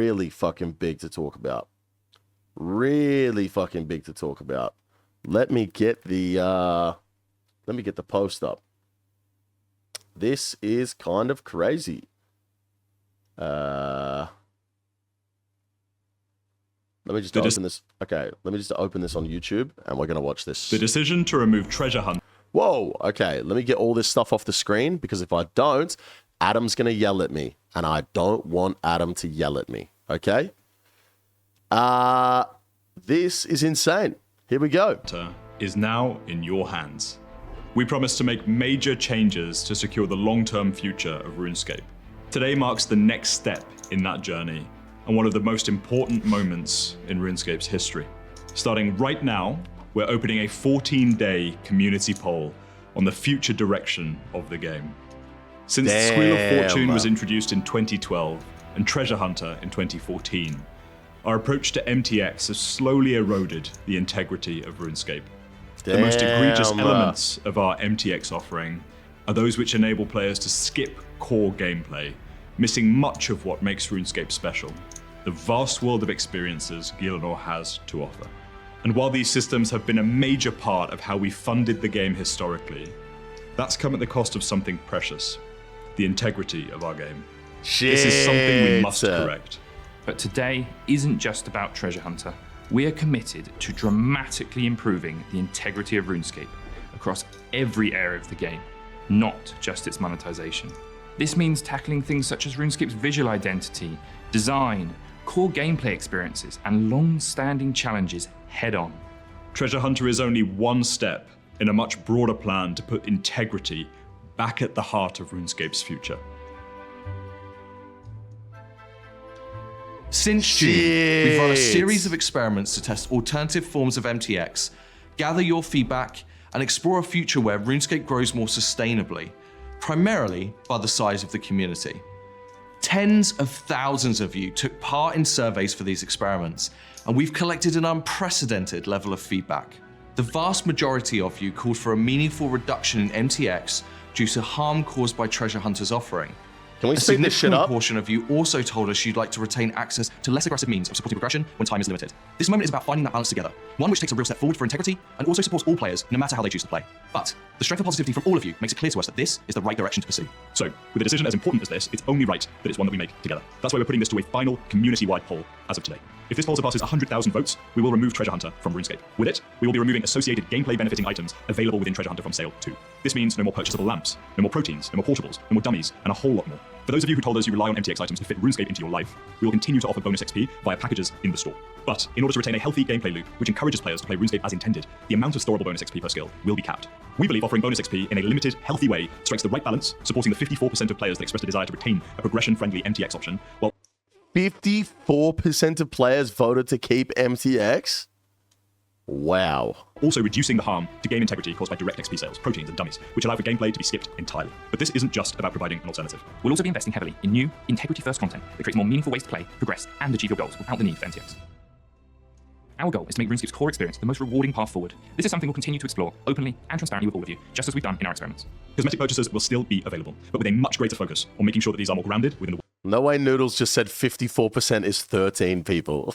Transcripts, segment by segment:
really fucking big to talk about. Really fucking big to talk about. Let me get the post up. This is kind of crazy. Let me just open this. Okay, let me just open this on YouTube, and we're gonna watch this. The decision to remove treasure hunt. Whoa. Okay, let me get all this stuff off the screen, because if I don't, Adam's gonna yell at me, and I don't want Adam to yell at me. Okay. This is insane. Here we go. Is now in your hands. We promise to make major changes to secure the long-term future of RuneScape. Today marks the next step in that journey, and one of the most important moments in RuneScape's history. Starting right now, we're opening a 14-day community poll on the future direction of the game. Since the Squeal of Fortune was introduced in 2012 and Treasure Hunter in 2014, our approach to MTX has slowly eroded the integrity of RuneScape. The most egregious elements of our MTX offering are those which enable players to skip core gameplay, missing much of what makes RuneScape special, the vast world of experiences Gielinor has to offer. And while these systems have been a major part of how we funded the game historically, that's come at the cost of something precious, the integrity of our game. This is something we must correct. But today isn't just about Treasure Hunter. We are committed to dramatically improving the integrity of RuneScape across every area of the game, not just its monetization. This means tackling things such as RuneScape's visual identity, design, core gameplay experiences, and long-standing challenges head-on. Treasure Hunter is only one step in a much broader plan to put integrity back at the heart of RuneScape's future. Since June, we've run a series of experiments to test alternative forms of MTX, gather your feedback, and explore a future where RuneScape grows more sustainably, primarily by the size of the community. Tens of thousands of you took part in surveys for these experiments, and we've collected an unprecedented level of feedback. The vast majority of you called for a meaningful reduction in MTX due to harm caused by Treasure Hunter's offering. Can we a speed this shit significant up? portion of you also told us you'd like to retain access to less aggressive means of supporting progression when time is limited. This moment is about finding that balance together, one which takes a real step forward for integrity and also supports all players no matter how they choose to play. But the strength and positivity from all of you makes it clear to us that this is the right direction to pursue. So, with a decision as important as this, it's only right that it's one that we make together. That's why we're putting this to a final community-wide poll as of today. If this poll surpasses 100,000 votes, we will remove Treasure Hunter from RuneScape. With it, we will be removing associated gameplay benefiting items available within Treasure Hunter from sale too. This means no more purchasable lamps, no more proteins, no more portables, no more dummies, and a whole lot more. For those of you who told us you rely on MTX items to fit RuneScape into your life, we will continue to offer bonus XP via packages in the store. But in order to retain a healthy gameplay loop, which encourages players to play RuneScape as intended, the amount of storable bonus XP per skill will be capped. We believe offering bonus XP in a limited, healthy way strikes the right balance, supporting the 54% of players that expressed a desire to retain a progression-friendly MTX option, while 54% of players voted to keep MTX? Wow. also reducing the harm to game integrity caused by direct XP sales, proteins, and dummies, which allow for gameplay to be skipped entirely. But this isn't just about providing an alternative. We'll also be investing heavily in new, integrity-first content that creates more meaningful ways to play, progress, and achieve your goals without the need for MTX. Our goal is to make RuneScape's core experience the most rewarding path forward. This is something we'll continue to explore openly and transparently with all of you, just as we've done in our experiments. Cosmetic purchases will still be available, but with a much greater focus on making sure that these are more grounded within the No way Noodles just said 54% is 13 people.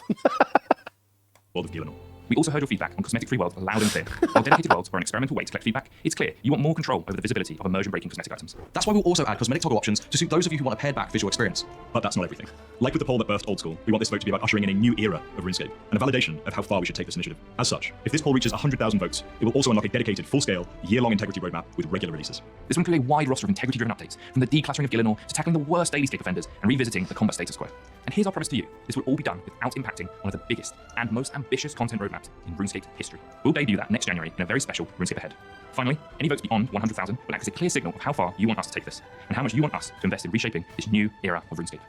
world of Gielinor. We also heard your feedback on cosmetic-free worlds loud and clear. While dedicated worlds are an experimental way to collect feedback, it's clear you want more control over the visibility of immersion-breaking cosmetic items. That's why we'll also add cosmetic toggle options to suit those of you who want a pared-back visual experience. But that's not everything. Like with the poll that birthed Old School, we want this vote to be about ushering in a new era of RuneScape, and a validation of how far we should take this initiative. As such, if this poll reaches 100,000 votes, it will also unlock a dedicated, full-scale, year-long integrity roadmap with regular releases. This will include a wide roster of integrity-driven updates, from the decluttering of Gielinor to tackling the worst daily scape offenders and revisiting the combat status quo. And here's our promise to you. This will all be done without impacting one of the biggest and most ambitious content roadmaps in RuneScape history. We'll debut that next January in a very special RuneScape Ahead. Finally, any votes beyond 100,000 will act as a clear signal of how far you want us to take this, and how much you want us to invest in reshaping this new era of RuneScape.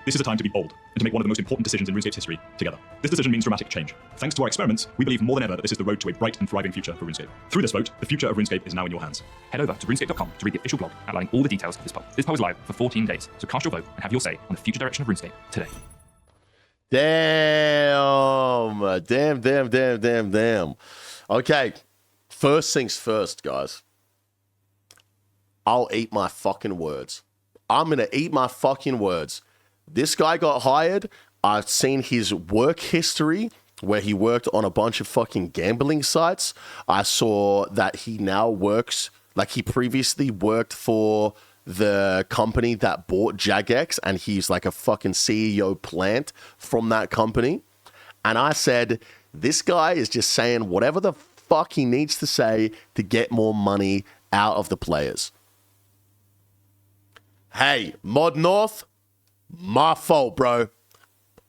This is a time to be bold, and to make one of the most important decisions in RuneScape's history together. This decision means dramatic change. Thanks to our experiments, we believe more than ever that this is the road to a bright and thriving future for RuneScape. Through this vote, the future of RuneScape is now in your hands. Head over to RuneScape.com to read the official blog outlining all the details of this poll. This poll is live for 14 days, so cast your vote and have your say on the future direction of RuneScape today. Damn. Okay, first things first, guys. I'll eat my fucking words. I'm going to eat my fucking words. This guy got hired. I've seen his work history where he worked on a bunch of fucking gambling sites. I saw that he now works, like he previously worked for the company that bought Jagex, and he's like a fucking CEO plant from that company. And I said, this guy is just saying whatever the fuck he needs to say to get more money out of the players. Hey, Mod North, my fault, bro.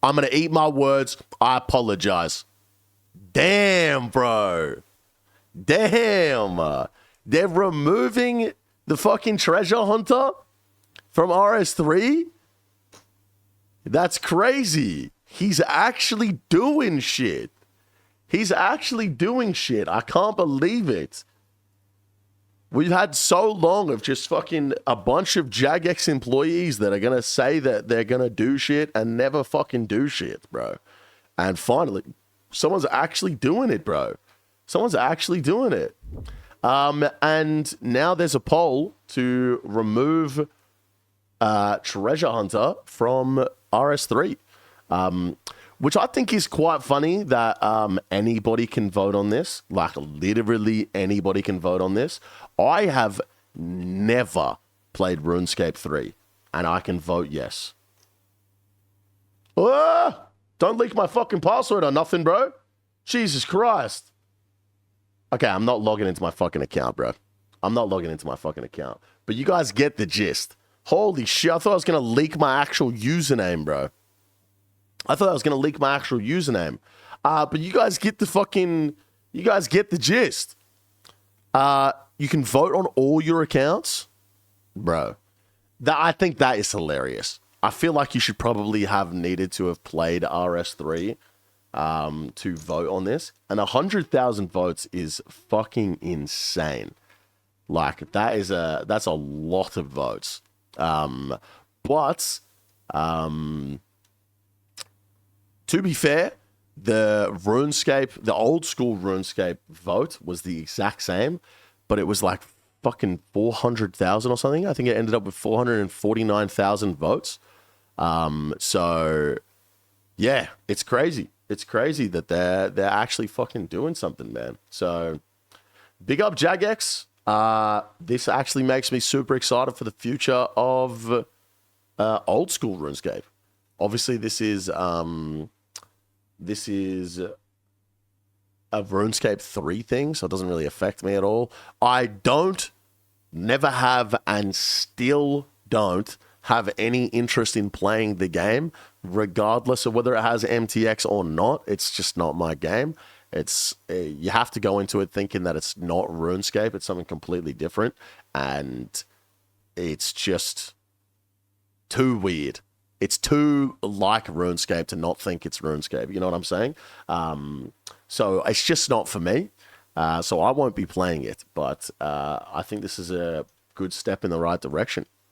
I'm going to eat my words. I apologize. Damn, bro. Damn. They're removing the fucking treasure hunter from RS3? That's crazy. He's actually doing shit. He's actually doing shit. I can't believe it. We've had so long of just fucking a bunch of Jagex employees that are going to say that they're going to do shit and never fucking do shit, bro. And finally, someone's actually doing it, bro. Someone's actually doing it. And now there's a poll to remove Treasure Hunter from RS3, which I think is quite funny that anybody can vote on this. Like, literally anybody can vote on this. I have never played RuneScape 3, and I can vote yes. Ah, don't leak my fucking password or nothing, bro. Jesus Christ. Okay, I'm not logging into my fucking account, bro. I'm not logging into my fucking account. But you guys get the gist. Holy shit, I thought I was going to leak my actual username, bro. I thought I was going to leak my actual username. But you guys get the fucking... You guys get the gist. You can vote on all your accounts. Bro, I think that is hilarious. I feel like you should probably have needed to have played RS3 to vote on this. And 100,000 votes is fucking insane. Like, that's a lot of votes. But to be fair, the old school RuneScape vote was the exact same, but it was like fucking 400,000 or something. I think it ended up with 449,000 votes. So yeah, it's crazy. It's crazy that they're actually fucking doing something, man. So big up Jagex. This actually makes me super excited for the future of old school RuneScape. Obviously, this is a RuneScape 3 thing, so it doesn't really affect me at all. I never have, and still don't have any interest in playing the game, regardless of whether it has MTX or not. It's just not my game. It's you have to go into it thinking that it's not RuneScape. It's something completely different, and it's just too weird. It's too like RuneScape to not think it's RuneScape. You know what I'm saying? So it's just not for me. So I won't be playing it. But I think this is a good step in the right direction.